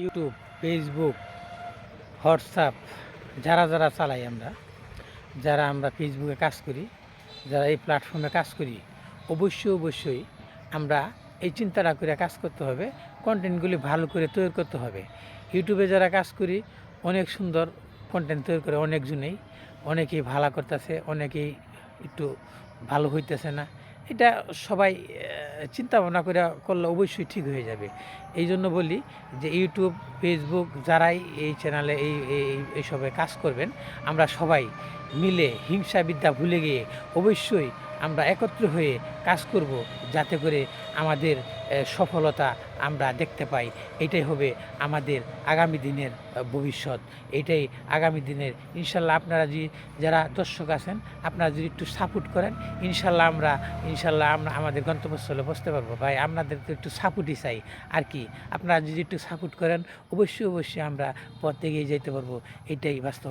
YouTube, Facebook, WhatsApp যারা চালাই আমরা ফেসবুকে কাজ করি, যারা এই প্ল্যাটফর্মে কাজ করি, অবশ্যই আমরা এই চিন্তাটা করে কাজ করতে হবে, কনটেন্টগুলি ভালো করে তৈরি করতে হবে। ইউটিউবে যারা কাজ করি অনেক সুন্দর কনটেন্ট তৈরি করে অনেকেই ভালো করতেছে, অনেকেই একটু ভালো হইতেছে না। এটা সবাই চিন্তা ভাবনা করে করলে অবশ্যই ঠিক হয়ে যাবে। এই জন্য বলি যে ইউটিউব, ফেসবুক যারাই এই চ্যানেলে এইসবে কাজ করবেন, আমরা সবাই মিলে হিংসা বিদ্যা ভুলে গিয়ে অবশ্যই আমরা একত্র হয়ে কাজ করব, যাতে করে আমাদের সফলতা আমরা দেখতে পাই। এটাই হবে আমাদের আগামী দিনের ভবিষ্যৎ। এটাই আগামী দিনের ইনশাল্লাহ। আপনারা যারা দর্শক আছেন, আপনারা যদি একটু সাপোর্ট করেন, ইনশাল্লাহ আমরা আমাদের গন্তব্যস্থলে পৌঁছতে পারবো। ভাই আপনাদের তো একটু সাপোর্টই চাই আর কি। আপনারা যদি একটু সাপোর্ট করেন অবশ্যই আমরা পথ এগিয়ে যেতে পারবো। এটাই বাস্তব।